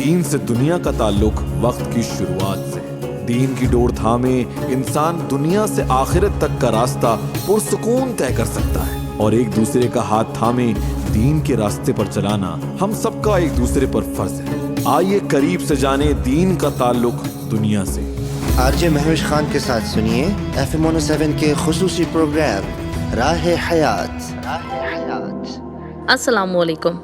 دین سے دنیا کا تعلق وقت کی شروعات سے۔ دین کی ڈور تھامے انسان دنیا سے آخرت تک کا راستہ پرسکون طے کر سکتا ہے، اور ایک دوسرے کا ہاتھ تھامے دین کے راستے پر چلانا ہم سب کا ایک دوسرے پر فرض ہے۔ آئیے قریب سے جانیں دین کا تعلق دنیا سے۔ RJ مہوش خان کے ساتھ سنیے FM 107 کے خصوصی پروگرام راہ حیات۔ السلام علیکم۔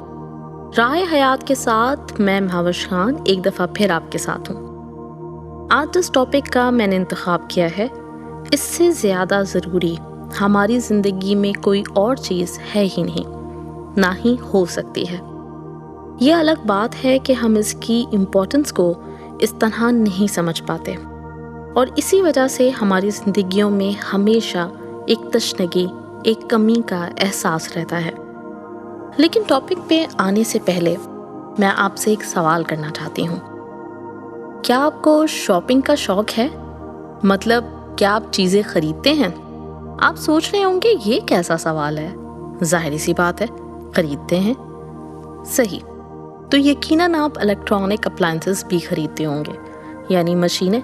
راہ حیات کے ساتھ میں مہوش خان ایک دفعہ پھر آپ کے ساتھ ہوں۔ آج جس ٹاپک کا میں نے انتخاب کیا ہے، اس سے زیادہ ضروری ہماری زندگی میں کوئی اور چیز ہے ہی نہیں، نہ ہی ہو سکتی ہے۔ یہ الگ بات ہے کہ ہم اس کی امپورٹنس کو اس طرح نہیں سمجھ پاتے، اور اسی وجہ سے ہماری زندگیوں میں ہمیشہ ایک تشنگی، ایک کمی کا احساس رہتا ہے۔ لیکن ٹاپک پہ آنے سے پہلے میں آپ سے ایک سوال کرنا چاہتی ہوں۔ کیا آپ کو شاپنگ کا شوق ہے؟ مطلب کیا آپ چیزیں خریدتے ہیں؟ آپ سوچ رہے ہوں گے یہ کیسا سوال ہے، ظاہری سی بات ہے، خریدتے ہیں۔ صحیح، تو یقیناً آپ الیکٹرانک اپلائنسز بھی خریدتے ہوں گے، یعنی مشینیں۔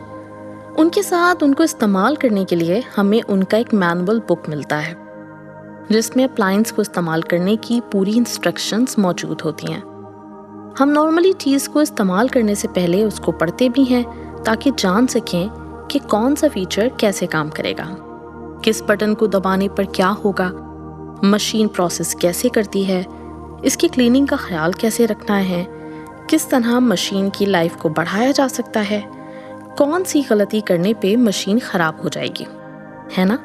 ان کے ساتھ ان کو استعمال کرنے کے لیے ہمیں ان کا ایک مینول بک ملتا ہے، جس میں اپلائنس کو استعمال کرنے کی پوری انسٹرکشنز موجود ہوتی ہیں۔ ہم نارملی چیز کو استعمال کرنے سے پہلے اس کو پڑھتے بھی ہیں تاکہ جان سکیں کہ کون سا فیچر کیسے کام کرے گا، کس بٹن کو دبانے پر کیا ہوگا، مشین پروسیس کیسے کرتی ہے، اس کی کلیننگ کا خیال کیسے رکھنا ہے، کس طرح مشین کی لائف کو بڑھایا جا سکتا ہے، کون سی غلطی کرنے پہ مشین خراب ہو جائے گی، ہے نا؟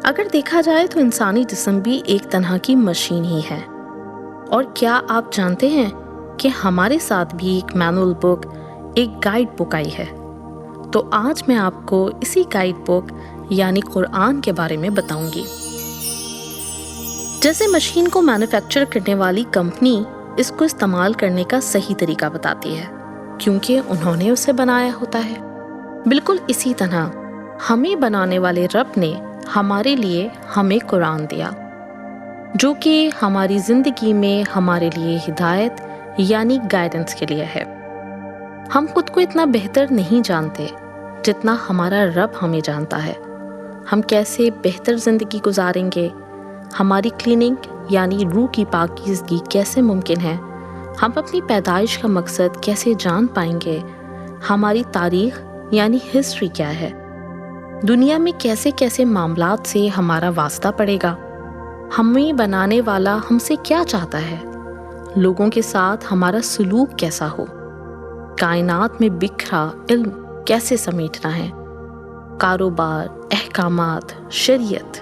اگر دیکھا جائے تو انسانی جسم بھی ایک طرح کی مشین ہی ہے۔ اور کیا آپ جانتے ہیں کہ ہمارے ساتھ بھی ایک مینول بک، ایک گائیڈ بک آئی ہے؟ تو آج میں آپ کو اسی گائیڈ بک یعنی قرآن کے بارے میں بتاؤں گی۔ جیسے مشین کو مینوفیکچر کرنے والی کمپنی اس کو استعمال کرنے کا صحیح طریقہ بتاتی ہے، کیونکہ انہوں نے اسے بنایا ہوتا ہے، بالکل اسی طرح ہمیں بنانے والے رب نے ہمارے لیے ہمیں قرآن دیا، جو کہ ہماری زندگی میں ہمارے لیے ہدایت یعنی گائیڈنس کے لیے ہے۔ ہم خود کو اتنا بہتر نہیں جانتے جتنا ہمارا رب ہمیں جانتا ہے۔ ہم کیسے بہتر زندگی گزاریں گے، ہماری کلیننگ یعنی روح کی پاکیزگی کیسے ممکن ہے، ہم اپنی پیدائش کا مقصد کیسے جان پائیں گے، ہماری تاریخ یعنی ہسٹری کیا ہے، دنیا میں کیسے کیسے معاملات سے ہمارا واسطہ پڑے گا، ہمیں بنانے والا ہم سے کیا چاہتا ہے، لوگوں کے ساتھ ہمارا سلوک کیسا ہو، کائنات میں بکھرا علم کیسے سمیٹنا ہے، کاروبار، احکامات، شریعت،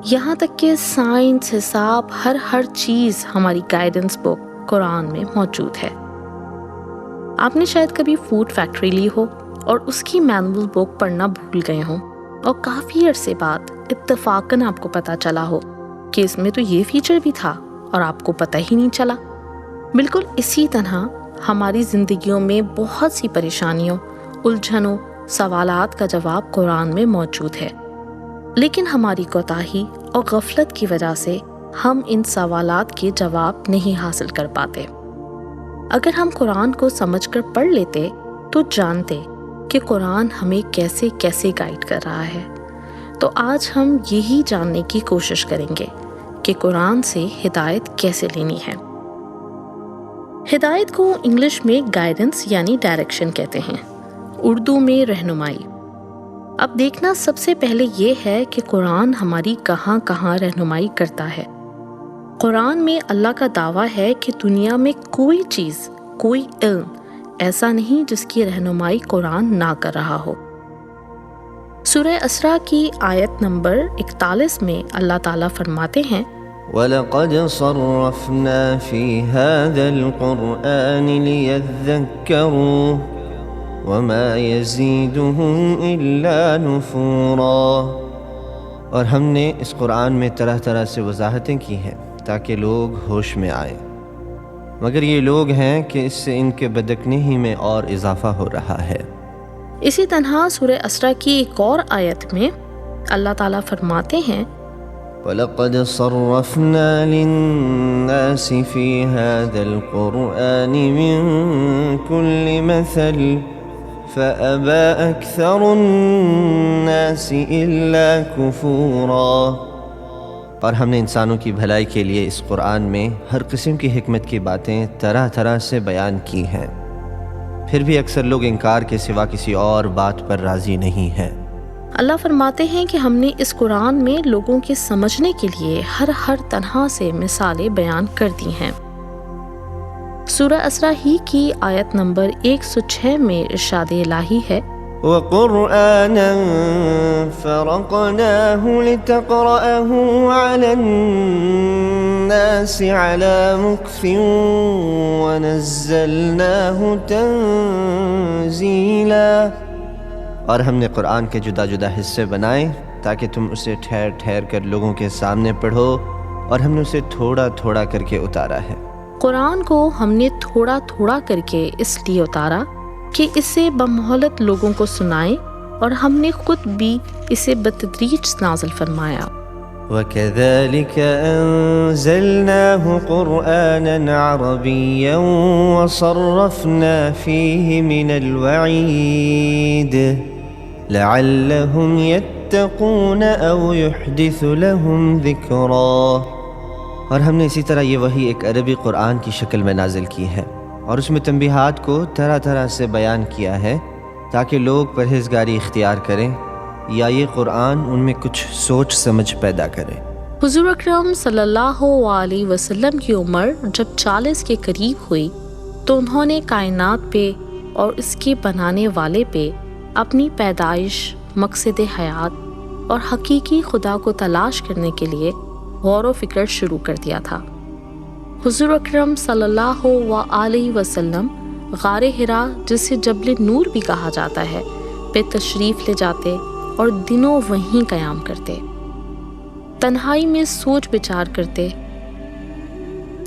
یہاں تک کہ سائنس، حساب، ہر چیز ہماری گائیڈنس بک قرآن میں موجود ہے۔ آپ نے شاید کبھی فوڈ فیکٹری لی ہو اور اس کی مینول بک پڑھنا بھول گئے ہوں، اور کافی عرصے بعد اتفاقاً آپ کو پتہ چلا ہو کہ اس میں تو یہ فیچر بھی تھا اور آپ کو پتہ ہی نہیں چلا۔ بالکل اسی طرح ہماری زندگیوں میں بہت سی پریشانیوں، الجھنوں، سوالات کا جواب قرآن میں موجود ہے، لیکن ہماری کوتاہی اور غفلت کی وجہ سے ہم ان سوالات کے جواب نہیں حاصل کر پاتے۔ اگر ہم قرآن کو سمجھ کر پڑھ لیتے تو جانتے کہ قرآن ہمیں کیسے کیسے گائیڈ کر رہا ہے۔ تو آج ہم یہی جاننے کی کوشش کریں گے کہ قرآن سے ہدایت کیسے لینی ہے۔ ہدایت کو انگلش میں گائیڈنس یعنی ڈائریکشن کہتے ہیں، اردو میں رہنمائی۔ اب دیکھنا سب سے پہلے یہ ہے کہ قرآن ہماری کہاں کہاں رہنمائی کرتا ہے۔ قرآن میں اللہ کا دعویٰ ہے کہ دنیا میں کوئی چیز، کوئی علم ایسا نہیں جس کی رہنمائی قرآن نہ کر رہا ہو۔ سورہ اسراء کی آیت نمبر 41 میں اللہ تعالیٰ فرماتے ہیں، وَلَقَدْ صَرَّفْنَا فِي هَذَا الْقُرْآنِ لِيَذَّكَّرُوا وَمَا يَزِيدُهُمْ إِلَّا نُفُورًا، اور ہم نے اس قرآن میں طرح طرح سے وضاحتیں کی ہیں تاکہ لوگ ہوش میں آئیں، مگر یہ لوگ ہیں کہ اس سے ان کے بدکنی ہی میں اور اضافہ ہو رہا ہے۔ اسی طرح سورہ اسراء کی ایک اور آیت میں اللہ تعالیٰ فرماتے ہیں، وَلَقَدْ صَرَّفْنَا لِلنَّاسِ فِي هَذَا الْقُرْآنِ مِنْ كُلِّ مَثَلٍ فَأَبَى أَكْثَرُ النَّاسِ إِلَّا كُفُورًا۔ اور ہم نے انسانوں کی بھلائی کے لیے اس قرآن میں ہر قسم کی حکمت کی باتیں طرح طرح سے بیان کی ہیں، پھر بھی اکثر لوگ انکار کے سوا کسی اور بات پر راضی نہیں ہیں۔ اللہ فرماتے ہیں کہ ہم نے اس قرآن میں لوگوں کے سمجھنے کے لیے ہر طرح سے مثالیں بیان کر دی ہیں۔ سورہ اسرا ہی کی آیت نمبر 106 میں ارشاد الہی ہے، وَقُرْآنًا فَرَقْنَاهُ لِتَقْرَأَهُ عَلَى النَّاسِ عَلَى مُكْثٍ وَنَزَّلْنَاهُ تَنزِيلًا۔ اور ہم نے قرآن کے جدا جدا حصے بنائے تاکہ تم اسے ٹھہر ٹھہر کر لوگوں کے سامنے پڑھو، اور ہم نے اسے تھوڑا تھوڑا کر کے اتارا ہے۔ قرآن کو ہم نے تھوڑا تھوڑا کر کے اس لیے اتارا کہ اسے بمہلت لوگوں کو سنائیں، اور ہم نے خود بھی اسے بتدریج نازل فرمایا۔ وَكَذَلِكَ أَنزَلْنَاهُ قُرْآنًا عَرَبِيًّا وَصَرَّفْنَا فِيهِ مِنَ الْوَعِيدِ لَعَلَّهُمْ يَتَّقُونَ أَوْ يُحْدِثُ لَهُمْ ذِكْرًا۔ اور ہم نے اسی طرح یہ وحی ایک عربی قرآن کی شکل میں نازل کی ہے، اور اس میں تنبیہات کو طرح طرح سے بیان کیا ہے تاکہ لوگ پرہیزگاری اختیار کریں، یا یہ قرآن ان میں کچھ سوچ سمجھ پیدا کرے۔ حضور اکرم صلی اللہ علیہ وسلم کی عمر جب 40 کے قریب ہوئی تو انہوں نے کائنات پہ اور اس کے بنانے والے پہ اپنی پیدائش، مقصد حیات اور حقیقی خدا کو تلاش کرنے کے لیے غور و فکر شروع کر دیا تھا۔ حضور اکرم صلی اللہ علیہ وسلم غار حرا، جسے جبل نور بھی کہا جاتا ہے، پہ تشریف لے جاتے اور دنوں وہیں قیام کرتے، تنہائی میں سوچ بچار کرتے۔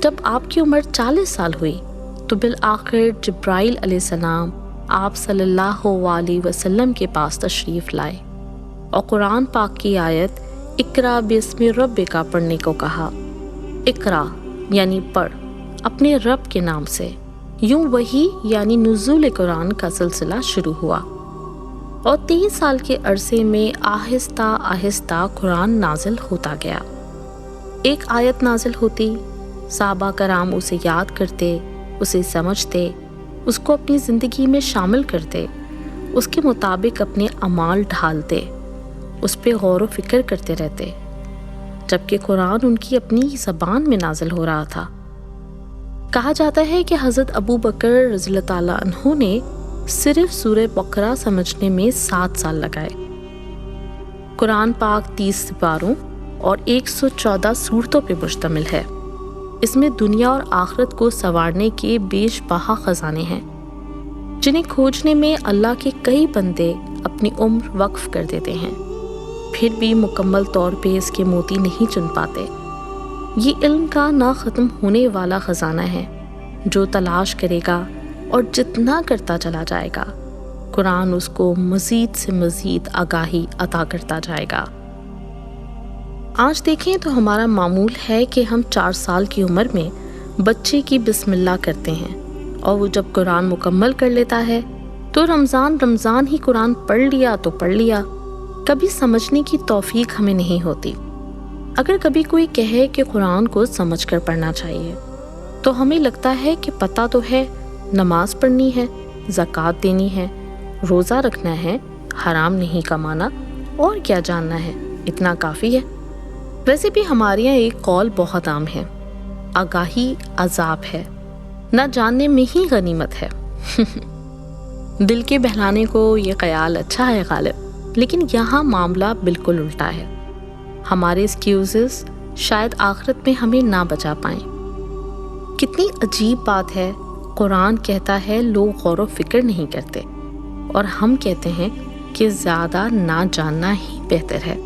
جب آپ کی عمر 40 سال ہوئی تو بالآخر جبرائیل علیہ السلام آپ صلی اللہ علیہ وسلم کے پاس تشریف لائے اور قرآن پاک کی آیت اقرا بسم ربک پڑھنے کو کہا۔ اقرا یعنی پڑھ اپنے رب کے نام سے۔ یوں وحی یعنی نزول قرآن کا سلسلہ شروع ہوا، اور 23 سال کے عرصے میں آہستہ آہستہ قرآن نازل ہوتا گیا۔ ایک آیت نازل ہوتی، صحابہ کرام اسے یاد کرتے، اسے سمجھتے، اس کو اپنی زندگی میں شامل کرتے، اس کے مطابق اپنے اعمال ڈھالتے، اس پہ غور و فکر کرتے رہتے، جبکہ قرآن ان کی اپنی زبان میں نازل ہو رہا تھا۔ کہا جاتا ہے کہ حضرت ابو بکر رضی اللہ تعالیٰ عنہ نے صرف سورہ بقرہ سمجھنے میں 7 سال لگائے۔ قرآن پاک 30 سپاروں اور 114 سورتوں پہ مشتمل ہے۔ اس میں دنیا اور آخرت کو سنوارنے کے بیش بہا خزانے ہیں، جنہیں کھوجنے میں اللہ کے کئی بندے اپنی عمر وقف کر دیتے ہیں، پھر بھی مکمل طور پہ اس کے موتی نہیں چن پاتے۔ یہ علم کا نہ ختم ہونے والا خزانہ ہے، جو تلاش کرے گا اور جتنا کرتا چلا جائے گا، قرآن اس کو مزید سے مزید آگاہی عطا کرتا جائے گا۔ آج دیکھیں تو ہمارا معمول ہے کہ ہم 4 سال کی عمر میں بچے کی بسم اللہ کرتے ہیں، اور وہ جب قرآن مکمل کر لیتا ہے تو رمضان ہی قرآن پڑھ لیا تو پڑھ لیا، کبھی سمجھنے کی توفیق ہمیں نہیں ہوتی۔ اگر کبھی کوئی کہے کہ قرآن کو سمجھ کر پڑھنا چاہیے تو ہمیں لگتا ہے کہ پتہ تو ہے، نماز پڑھنی ہے، زکوٰۃ دینی ہے، روزہ رکھنا ہے، حرام نہیں کمانا، اور کیا جاننا ہے، اتنا کافی ہے۔ ویسے بھی ہمارے یہاں ایک قول بہت عام ہے، آگاہی عذاب ہے، نہ جاننے میں ہی غنیمت ہے۔ دل کے بہلانے کو یہ خیال اچھا ہے غالب، لیکن یہاں معاملہ بالکل الٹا ہے۔ ہمارے ایکسکیوزز شاید آخرت میں ہمیں نہ بچا پائیں۔ کتنی عجیب بات ہے، قرآن کہتا ہے لوگ غور و فکر نہیں کرتے، اور ہم کہتے ہیں کہ زیادہ نہ جاننا ہی بہتر ہے۔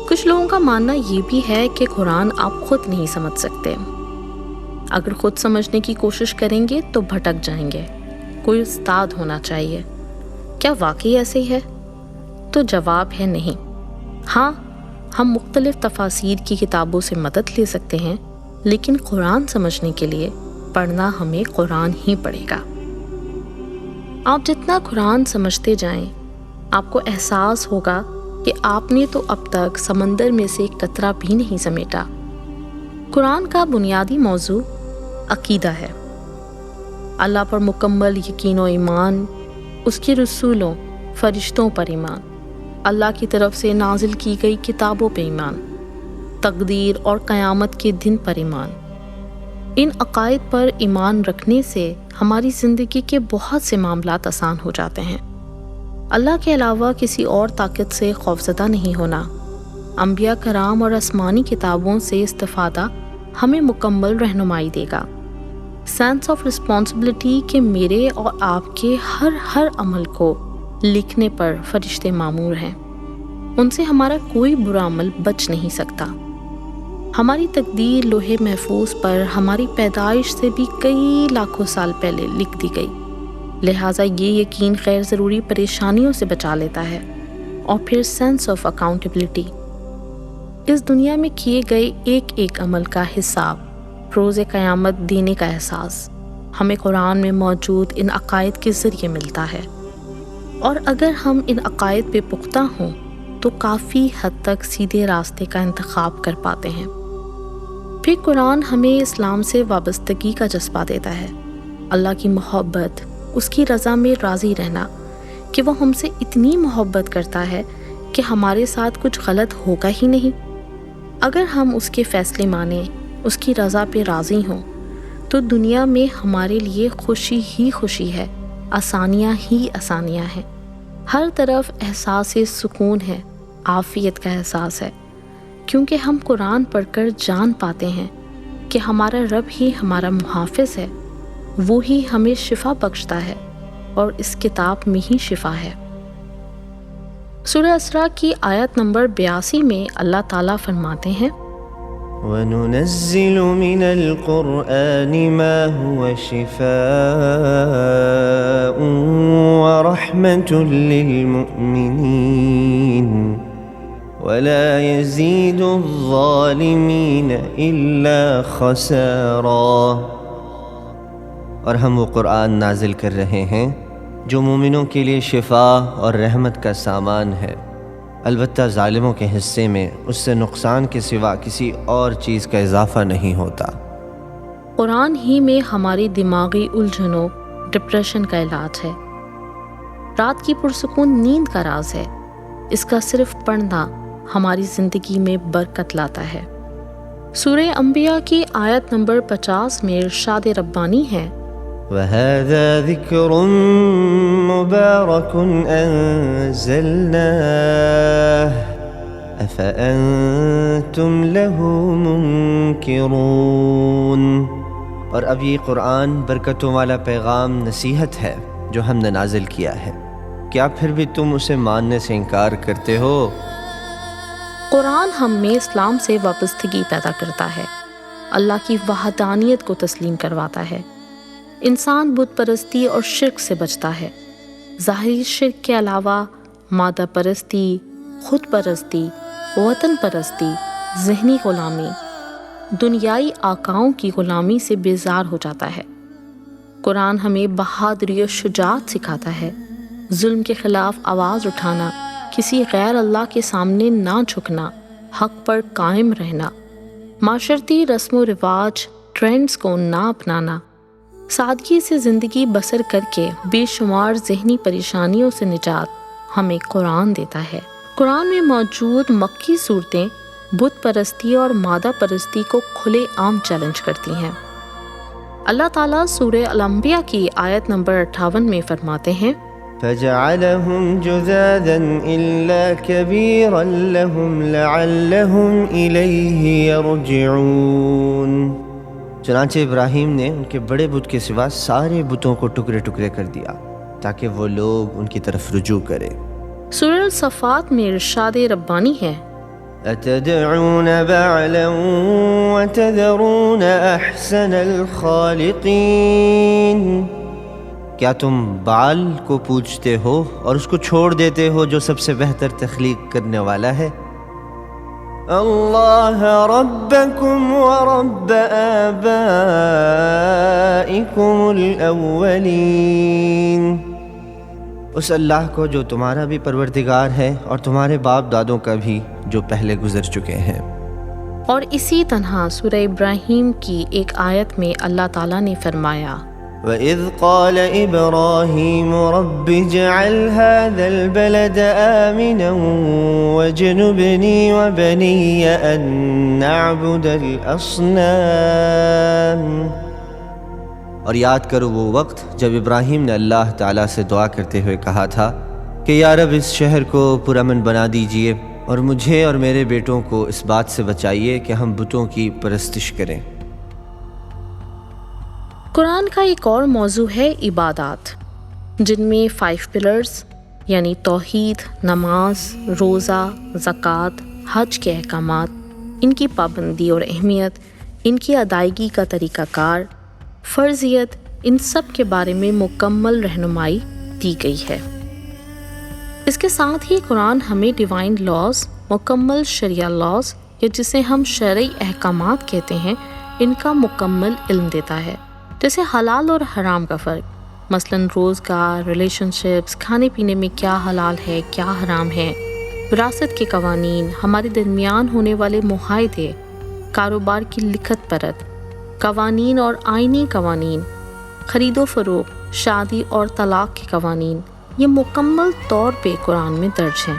کچھ لوگوں کا ماننا یہ بھی ہے کہ قرآن آپ خود نہیں سمجھ سکتے، اگر خود سمجھنے کی کوشش کریں گے تو بھٹک جائیں گے، کوئی استاد ہونا چاہیے۔ کیا واقعی ایسے ہے؟ تو جواب ہے نہیں۔ ہاں، ہم مختلف تفاسیر کی کتابوں سے مدد لے سکتے ہیں، لیکن قرآن سمجھنے کے لیے پڑھنا ہمیں قرآن ہی پڑے گا۔ آپ جتنا قرآن سمجھتے جائیں، آپ کو احساس ہوگا کہ آپ نے تو اب تک سمندر میں سے ایک قطرہ بھی نہیں سمیٹا۔ قرآن کا بنیادی موضوع عقیدہ ہے، اللہ پر مکمل یقین و ایمان، اس کے رسولوں، فرشتوں پر ایمان، اللہ کی طرف سے نازل کی گئی کتابوں پہ ایمان، تقدیر اور قیامت کے دن پر ایمان۔ ان عقائد پر ایمان رکھنے سے ہماری زندگی کے بہت سے معاملات آسان ہو جاتے ہیں۔ اللہ کے علاوہ کسی اور طاقت سے خوفزدہ نہیں ہونا، انبیاء کرام اور آسمانی کتابوں سے استفادہ ہمیں مکمل رہنمائی دے گا۔ سینس آف رسپانسبلٹی کہ میرے اور آپ کے ہر عمل کو لکھنے پر فرشتے مامور ہیں، ان سے ہمارا کوئی برا عمل بچ نہیں سکتا۔ ہماری تقدیر لوح محفوظ پر ہماری پیدائش سے بھی کئی لاکھوں سال پہلے لکھ دی گئی، لہٰذا یہ یقین غیر ضروری پریشانیوں سے بچا لیتا ہے۔ اور پھر سینس آف اکاؤنٹیبلٹی، اس دنیا میں کیے گئے ایک عمل کا حساب روز قیامت دینے کا احساس ہمیں قرآن میں موجود ان عقائد کے ذریعے ملتا ہے، اور اگر ہم ان عقائد پہ پختہ ہوں تو کافی حد تک سیدھے راستے کا انتخاب کر پاتے ہیں۔ پھر قرآن ہمیں اسلام سے وابستگی کا جذبہ دیتا ہے، اللہ کی محبت، اس کی رضا میں راضی رہنا کہ وہ ہم سے اتنی محبت کرتا ہے کہ ہمارے ساتھ کچھ غلط ہوگا ہی نہیں۔ اگر ہم اس کے فیصلے مانیں، اس کی رضا پہ راضی ہوں، تو دنیا میں ہمارے لیے خوشی ہی خوشی ہے، آسانیاں ہی آسانیاں ہیں، ہر طرف احساس سکون ہے، عافیت کا احساس ہے، کیونکہ ہم قرآن پڑھ کر جان پاتے ہیں کہ ہمارا رب ہی ہمارا محافظ ہے، وہی ہمیں شفا بخشتا ہے، اور اس کتاب میں ہی شفا ہے۔ سورہ اسراء کی آیت نمبر 82 میں اللہ تعالیٰ فرماتے ہیں، وَنُنَزِّلُ مِنَ الْقُرْآنِ مَا هُوَ شِفَاءٌ وَرَحْمَةٌ لِّلْمُؤْمِنِينَ وَلَا يَزِيدُ الظَّالِمِينَ إِلَّا خَسَارًا۔ اور ہم وہ قرآن نازل کر رہے ہیں جو مومنوں کے لیے شفا اور رحمت کا سامان ہے، البتہ ظالموں کے حصے میں اس سے نقصان کے سوا کسی اور چیز کا اضافہ نہیں ہوتا۔ قرآن ہی میں ہماری دماغی الجھنوں، ڈپریشن کا علاج ہے، رات کی پرسکون نیند کا راز ہے، اس کا صرف پڑھنا ہماری زندگی میں برکت لاتا ہے۔ سورہ انبیاء کی آیت نمبر 50 میں ارشاد ربانی ہے، وَهَذَا ذِكْرٌ مُبَارَكٌ أَنزَلْنَاهُ أَفَأَنْتُمْ لَهُ مُنْكِرُونَ۔ اور اب یہ قرآن برکتوں والا پیغام نصیحت ہے جو ہم نے نازل کیا ہے، کیا پھر بھی تم اسے ماننے سے انکار کرتے ہو؟ قرآن ہم میں اسلام سے وابستگی پیدا کرتا ہے، اللہ کی وحدانیت کو تسلیم کرواتا ہے، انسان بت پرستی اور شرک سے بچتا ہے۔ ظاہری شرک کے علاوہ مادہ پرستی، خود پرستی، وطن پرستی، ذہنی غلامی، دنیائی آقاؤں کی غلامی سے بیزار ہو جاتا ہے۔ قرآن ہمیں بہادری و شجاعت سکھاتا ہے، ظلم کے خلاف آواز اٹھانا، کسی غیر اللہ کے سامنے نہ جھکنا، حق پر قائم رہنا، معاشرتی رسم و رواج، ٹرینڈز کو نہ اپنانا، سادگی سے زندگی بسر کر کے بے شمار ذہنی پریشانیوں سے نجات ہمیں قرآن دیتا ہے۔ قرآن میں موجود مکی صورتیں بت پرستی اور مادہ پرستی کو کھلے عام چیلنج کرتی ہیں۔ اللہ تعالیٰ سورہ الانبیاء کی آیت نمبر 58 میں فرماتے ہیں، فَجَعَلَهُمْ جُذَاذًا إِلَّا كَبِيرًا لَهُمْ لَعَلَّهُمْ إِلَيْهِ يَرْجِعُونَ۔ چنانچہ ابراہیم نے ان کے بڑے بت کے سوا سارے بتوں کو ٹکڑے ٹکڑے کر دیا تاکہ وہ لوگ ان کی طرف رجوع کرے۔ سورہ الصفات میں ارشاد ربانی ہے، أَتَدْعُونَ بَعْلًا وَتَذَرُونَ أَحْسَنَ الْخَالِقِينَ۔ کیا تم بعل کو پوجتے ہو اور اس کو چھوڑ دیتے ہو جو سب سے بہتر تخلیق کرنے والا ہے؟ اللہ ربکم ورب آبائکم الاولین، اس اللہ کو جو تمہارا بھی پروردگار ہے اور تمہارے باپ دادوں کا بھی جو پہلے گزر چکے ہیں۔ اور اسی طرح سورہ ابراہیم کی ایک آیت میں اللہ تعالیٰ نے فرمایا وَإِذْ قَالَ إِبْرَاهِيمُ رَبِّ اجْعَلْ هَذَا الْبَلَدَ آمِنًا وَاجْنُبْنِي وَبَنِيَّ أَن نَّعْبُدَ الْأَصْنَامَ۔ اور یاد کرو وہ وقت جب ابراہیم نے اللہ تعالیٰ سے دعا کرتے ہوئے کہا تھا کہ یا رب اس شہر کو پرامن بنا دیجئے اور مجھے اور میرے بیٹوں کو اس بات سے بچائیے کہ ہم بتوں کی پرستش کریں۔ قرآن کا ایک اور موضوع ہے عبادات، جن میں 5 پلرز یعنی توحید، نماز، روزہ، زکوٰۃ، حج کے احکامات، ان کی پابندی اور اہمیت، ان کی ادائیگی کا طریقہ کار، فرضیت، ان سب کے بارے میں مکمل رہنمائی دی گئی ہے۔ اس کے ساتھ ہی قرآن ہمیں ڈیوائن لاز، مکمل شرعیہ لاز یا جسے ہم شرعی احکامات کہتے ہیں، ان کا مکمل علم دیتا ہے، جیسے حلال اور حرام کا فرق، مثلاً روزگار، ریلیشن شپس، کھانے پینے میں کیا حلال ہے کیا حرام ہے، وراثت کے قوانین، ہمارے درمیان ہونے والے معاہدے، کاروبار کی لکھت پرت، قوانین اور آئینی قوانین، خرید و فروخت، شادی اور طلاق کے قوانین، یہ مکمل طور پہ قرآن میں درج ہیں۔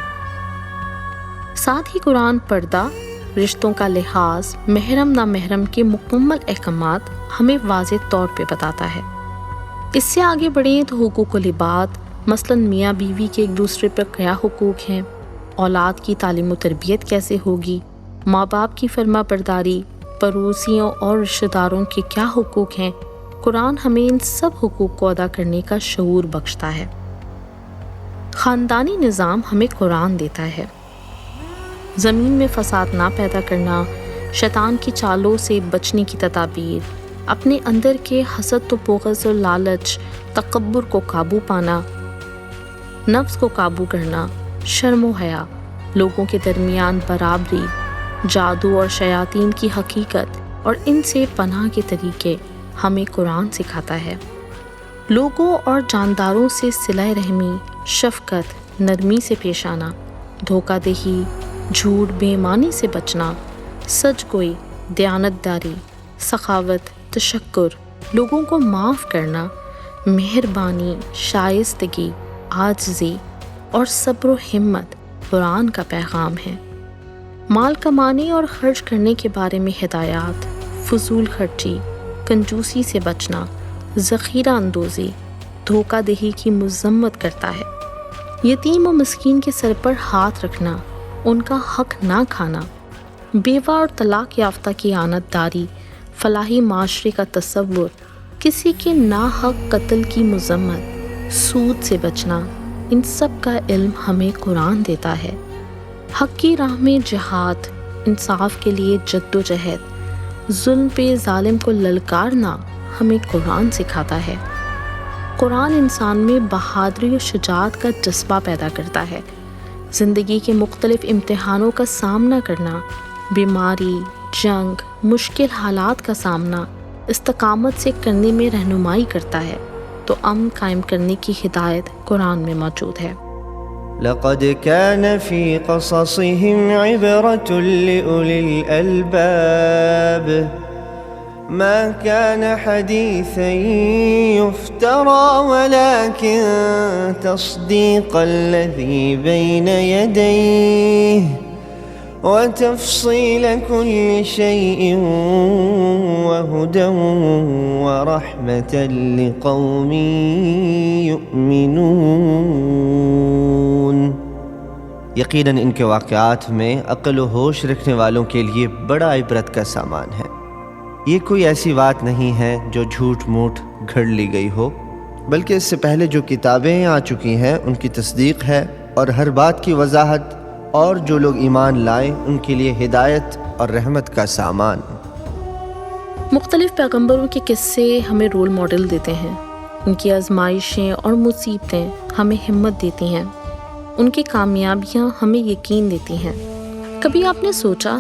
ساتھ ہی قرآن پردہ، رشتوں کا لحاظ، محرم نامحرم کے مکمل احکامات ہمیں واضح طور پہ بتاتا ہے۔ اس سے آگے بڑھیں تو حقوق و لباد، مثلاً میاں بیوی کے ایک دوسرے پر کیا حقوق ہیں، اولاد کی تعلیم و تربیت کیسے ہوگی، ماں باپ کی فرما برداری، پڑوسیوں اور رشتہ داروں کے کیا حقوق ہیں، قرآن ہمیں ان سب حقوق کو ادا کرنے کا شعور بخشتا ہے۔ خاندانی نظام ہمیں قرآن دیتا ہے، زمین میں فساد نہ پیدا کرنا، شیطان کی چالوں سے بچنے کی تدابیر، اپنے اندر کے حسد و بغض و لالچ، تکبر کو قابو پانا، نفس کو قابو کرنا، شرم و حیا، لوگوں کے درمیان برابری، جادو اور شیاطین کی حقیقت اور ان سے پناہ کے طریقے ہمیں قرآن سکھاتا ہے۔ لوگوں اور جانداروں سے صلہ رحمی، شفقت، نرمی سے پیش آنا، دھوکہ دہی، جھوٹ، بے ایمانی سے بچنا، سچ گوئی، دیانت داری، سخاوت، تشکر، لوگوں کو معاف کرنا، مہربانی، شائستگی، عاجزی اور صبر و ہمت قرآن کا پیغام ہے۔ مال کمانے اور خرچ کرنے کے بارے میں ہدایات، فضول خرچی، کنجوسی سے بچنا، ذخیرہ اندوزی، دھوکہ دہی کی مذمت کرتا ہے، یتیم و مسکین کے سر پر ہاتھ رکھنا، ان کا حق نہ کھانا، بیوہ اور طلاق یافتہ کی اعانت داری، فلاحی معاشرے کا تصور، کسی کے ناحق قتل کی مذمت، سود سے بچنا، ان سب کا علم ہمیں قرآن دیتا ہے۔ حق کی راہ میں جہاد، انصاف کے لیے جد و جہد، ظلم پہ ظالم کو للکارنا ہمیں قرآن سکھاتا ہے۔ قرآن انسان میں بہادری و شجاعت کا جذبہ پیدا کرتا ہے، زندگی کے مختلف امتحانوں کا سامنا کرنا، بیماری، جنگ، مشکل حالات کا سامنا استقامت سے کرنے میں رہنمائی کرتا ہے، تو امن قائم کرنے کی ہدایت قرآن میں موجود ہے۔ لقد كان في قصصهم عبرة لأولي الألباب ما كان حديثا يفترى ولكن تصديق الذي بين يديه وتفصيل كل شيء وهدى ورحمة لقوم يؤمنون۔ یقیناً ان کے واقعات میں عقل و ہوش رکھنے والوں کے لیے بڑا عبرت کا سامان ہے۔ یہ کوئی ایسی بات نہیں ہے جو جھوٹ موٹ گھڑ لی گئی ہو، بلکہ اس سے پہلے جو کتابیں آ چکی ہیں ان کی تصدیق ہے اور ہر بات کی وضاحت، اور جو لوگ ایمان لائیں ان کے لیے ہدایت اور رحمت کا سامان۔ مختلف پیغمبروں کے قصے ہمیں رول ماڈل دیتے ہیں، ان کی آزمائشیں اور مصیبتیں ہمیں ہمت دیتی ہیں، ان کی کامیابیاں ہمیں یقین دیتی ہیں۔ کبھی آپ نے سوچا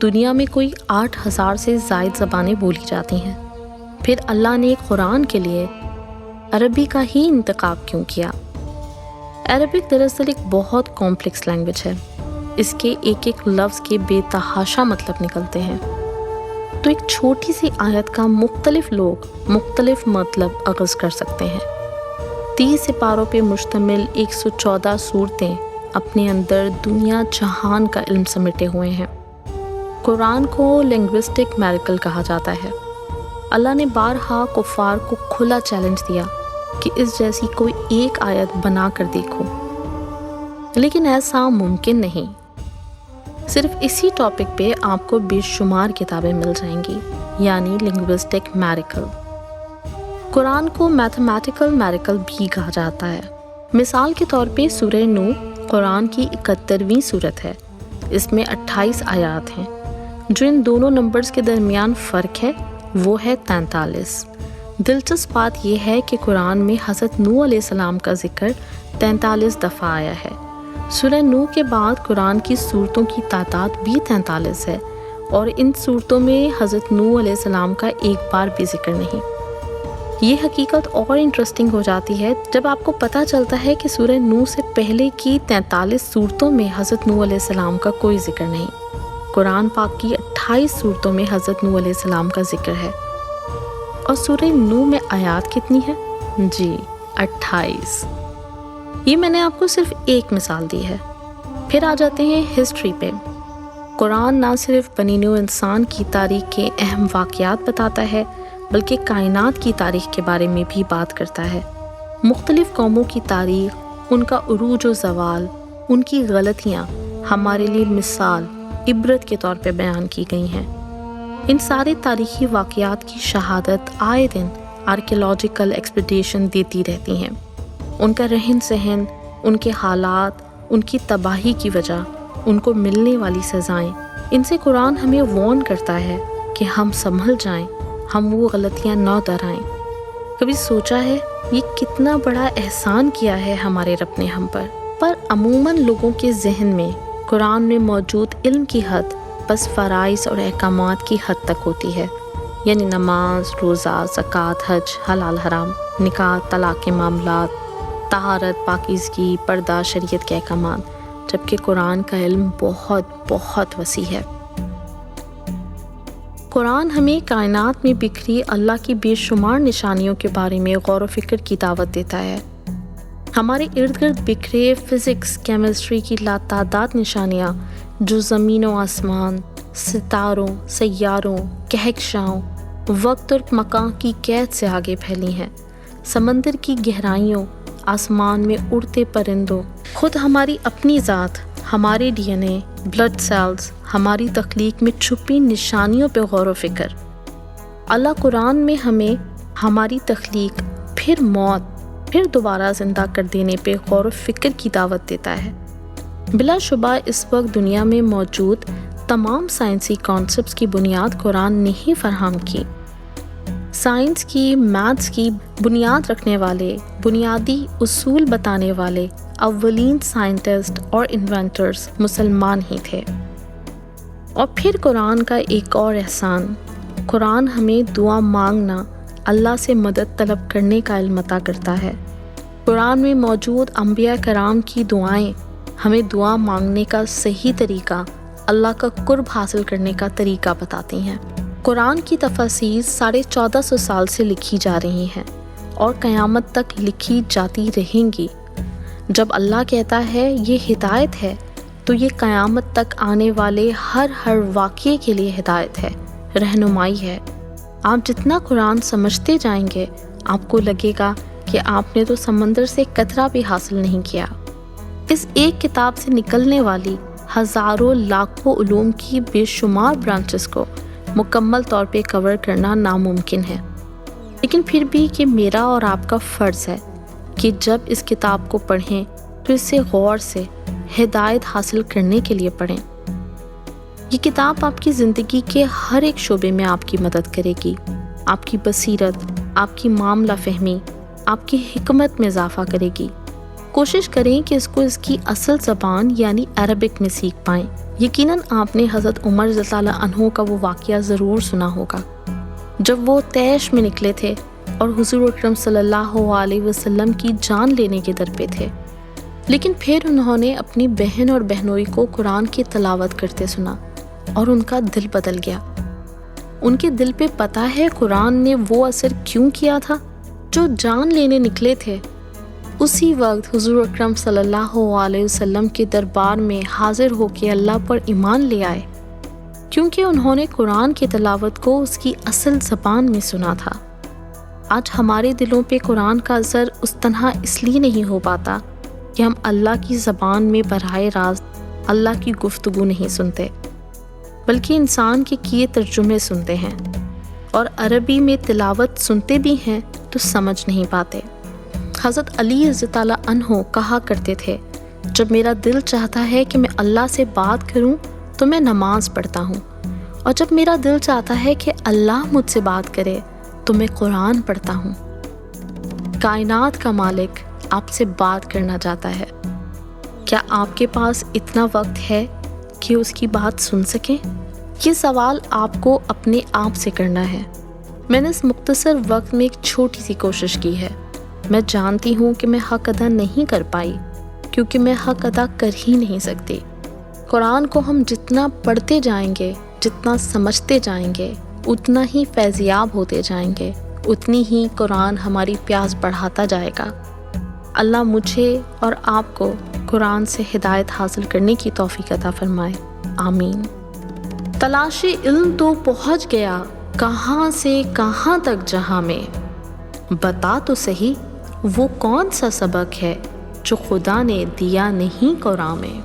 دنیا میں کوئی 8,000 سے زائد زبانیں بولی جاتی ہیں، پھر اللہ نے قرآن کے لیے عربی کا ہی انتخاب کیوں کیا؟ عربک دراصل ایک بہت کمپلیکس لینگویج ہے، اس کے ایک ایک لفظ کے بے تحاشا مطلب نکلتے ہیں، تو ایک چھوٹی سی آیت کا مختلف لوگ مختلف مطلب اخذ کر سکتے ہیں۔ 30 سپاروں پہ مشتمل 114 صورتیں اپنے اندر دنیا جہان کا علم سمیٹے ہوئے ہیں۔ قرآن کو لنگوسٹک میریکل کہا جاتا ہے۔ اللہ نے بارہا کفار کو کھلا چیلنج دیا کہ اس جیسی کوئی ایک آیت بنا کر دیکھو، لیکن ایسا ممکن نہیں۔ صرف اسی ٹاپک پہ آپ کو بے شمار کتابیں مل جائیں گی، یعنی لنگوسٹک میریکل۔ قرآن کو میتھمیٹیکل میریکل بھی کہا جاتا ہے۔ مثال کے طور پہ سورہ نوح قرآن کی 71ویں سورت ہے، اس میں 28 آیات ہیں۔ جو ان دونوں نمبرز کے درمیان فرق ہے وہ ہے 43۔ دلچسپ بات یہ ہے کہ قرآن میں حضرت نوح علیہ السلام کا ذکر 43 دفعہ آیا ہے۔ سورہ نوح کے بعد قرآن کی سورتوں کی تعداد بھی 43 ہے، اور ان سورتوں میں حضرت نوح علیہ السلام کا ایک بار بھی ذکر نہیں۔ یہ حقیقت اور انٹرسٹنگ ہو جاتی ہے جب آپ کو پتہ چلتا ہے کہ سورہ نوح سے پہلے کی 43 سورتوں میں حضرت نوح علیہ السلام کا کوئی ذکر نہیں۔ قرآن پاک کی 28 سورتوں میں حضرت نوح علیہ السلام کا ذکر ہے۔ اور سورہ نوح میں آیات کتنی ہے؟ جی 28۔ یہ میں نے آپ کو صرف ایک مثال دی ہے۔ پھر آ جاتے ہیں ہسٹری پہ۔ قرآن نہ صرف بنی نوع انسان کی تاریخ کے اہم واقعات بتاتا ہے، بلکہ کائنات کی تاریخ کے بارے میں بھی بات کرتا ہے۔ مختلف قوموں کی تاریخ، ان کا عروج و زوال، ان کی غلطیاں ہمارے لیے مثال، عبرت کے طور پہ بیان کی گئی ہیں۔ ان سارے تاریخی واقعات کی شہادت آئے دن آرکیولوجیکل ایکسپیڈیشن دیتی رہتی ہیں۔ ان کا رہن سہن، ان کے حالات، ان کی تباہی کی وجہ، ان کو ملنے والی سزائیں، ان سے قرآن ہمیں وارن کرتا ہے کہ ہم سنبھل جائیں، ہم وہ غلطیاں نہ دہرائیں۔ کبھی سوچا ہے یہ کتنا بڑا احسان کیا ہے ہمارے رب نے ہم پر عموماً لوگوں کے ذہن میں قرآن میں موجود علم کی حد بس فرائض اور احکامات کی حد تک ہوتی ہے، یعنی نماز، روزہ، زکوٰۃ، حج، حلال حرام، نکاح، طلاق کے معاملات، طہارت، پاکیزگی، پردہ، شریعت کے احکامات، جبکہ قرآن کا علم بہت بہت وسیع ہے۔ قرآن ہمیں کائنات میں بکھری اللہ کی بے شمار نشانیوں کے بارے میں غور و فکر کی دعوت دیتا ہے۔ ہمارے ارد گرد بکھرے فزکس، کیمسٹری کی لاتعداد نشانیاں جو زمین و آسمان، ستاروں، سیاروں، کہکشاؤں، وقت اور مکان کی قید سے آگے پھیلی ہیں، سمندر کی گہرائیوں، آسمان میں اڑتے پرندوں، خود ہماری اپنی ذات، ہمارے ڈی این اے، بلڈ سیلز، ہماری تخلیق میں چھپی نشانیوں پہ غور و فکر۔ اللہ قرآن میں ہمیں ہماری تخلیق، پھر موت، پھر دوبارہ زندہ کر دینے پہ غور و فکر کی دعوت دیتا ہے۔ بلا شبہ اس وقت دنیا میں موجود تمام سائنسی کانسیپٹس کی بنیاد قرآن نے ہی فراہم کی۔ سائنس کی، میتھس کی بنیاد رکھنے والے، بنیادی اصول بتانے والے اولین سائنٹسٹ اور انوینٹرز مسلمان ہی تھے۔ اور پھر قرآن کا ایک اور احسان، قرآن ہمیں دعا مانگنا، اللہ سے مدد طلب کرنے کا علم عطا کرتا ہے۔ قرآن میں موجود انبیاء کرام کی دعائیں ہمیں دعا مانگنے کا صحیح طریقہ، اللہ کا قرب حاصل کرنے کا طریقہ بتاتی ہیں۔ قرآن کی تفاسیر 1450 سال سے لکھی جا رہی ہیں اور قیامت تک لکھی جاتی رہیں گی۔ جب اللہ کہتا ہے یہ ہدایت ہے تو یہ قیامت تک آنے والے ہر واقعے کے لیے ہدایت ہے، رہنمائی ہے۔ آپ جتنا قرآن سمجھتے جائیں گے آپ کو لگے گا کہ آپ نے تو سمندر سے قطرہ بھی حاصل نہیں کیا۔ اس ایک کتاب سے نکلنے والی ہزاروں لاکھوں علوم کی بے شمار برانچز کو مکمل طور پہ کور کرنا ناممکن ہے، لیکن پھر بھی یہ میرا اور آپ کا فرض ہے کہ جب اس کتاب کو پڑھیں تو اسے غور سے ہدایت حاصل کرنے کے لیے پڑھیں۔ یہ کتاب آپ کی زندگی کے ہر ایک شعبے میں آپ کی مدد کرے گی، آپ کی بصیرت، آپ کی معاملہ فہمی، آپ کی حکمت میں اضافہ کرے گی۔ کوشش کریں کہ اس کو اس کی اصل زبان یعنی عربک میں سیکھ پائیں۔ یقیناً آپ نے حضرت عمر رضی اللہ عنہ کا وہ واقعہ ضرور سنا ہوگا جب وہ طیش میں نکلے تھے اور حضور اکرم صلی اللہ علیہ وسلم کی جان لینے کے در پہ تھے، لیکن پھر انہوں نے اپنی بہن اور بہنوئی کو قرآن کی تلاوت کرتے سنا اور ان کا دل بدل گیا۔ ان کے دل پہ پتہ ہے قرآن نے وہ اثر کیوں کیا تھا؟ جو جان لینے نکلے تھے اسی وقت حضور اکرم صلی اللہ علیہ وسلم کے دربار میں حاضر ہو کے اللہ پر ایمان لے آئے، کیونکہ انہوں نے قرآن کی تلاوت کو اس کی اصل زبان میں سنا تھا۔ آج ہمارے دلوں پہ قرآن کا اثر اس طرح اس لیے نہیں ہو پاتا کہ ہم اللہ کی زبان میں براہ راست اللہ کی گفتگو نہیں سنتے، بلکہ انسان کے کیے ترجمے سنتے ہیں، اور عربی میں تلاوت سنتے بھی ہیں تو سمجھ نہیں پاتے۔ حضرت علی رضی اللہ عنہ کہا کرتے تھے، جب میرا دل چاہتا ہے کہ میں اللہ سے بات کروں تو میں نماز پڑھتا ہوں، اور جب میرا دل چاہتا ہے کہ اللہ مجھ سے بات کرے تو میں قرآن پڑھتا ہوں۔ کائنات کا مالک آپ سے بات کرنا چاہتا ہے، کیا آپ کے پاس اتنا وقت ہے کہ اس کی بات سن سکیں؟ یہ سوال آپ کو اپنے آپ سے کرنا ہے۔ میں نے اس مختصر وقت میں ایک چھوٹی سی کوشش کی ہے۔ میں جانتی ہوں کہ میں حق ادا نہیں کر پائی، کیونکہ میں حق ادا کر ہی نہیں سکتی۔ قرآن کو ہم جتنا پڑھتے جائیں گے، جتنا سمجھتے جائیں گے، اتنا ہی فیضیاب ہوتے جائیں گے، اتنی ہی قرآن ہماری پیاس بڑھاتا جائے گا۔ اللہ مجھے اور آپ کو قرآن سے ہدایت حاصل کرنے کی توفیق عطا فرمائے، آمین۔ تلاش علم تو پہنچ گیا کہاں سے کہاں تک جہاں میں، بتا تو صحیح وہ کون سا سبق ہے جو خدا نے دیا نہیں قرآن میں۔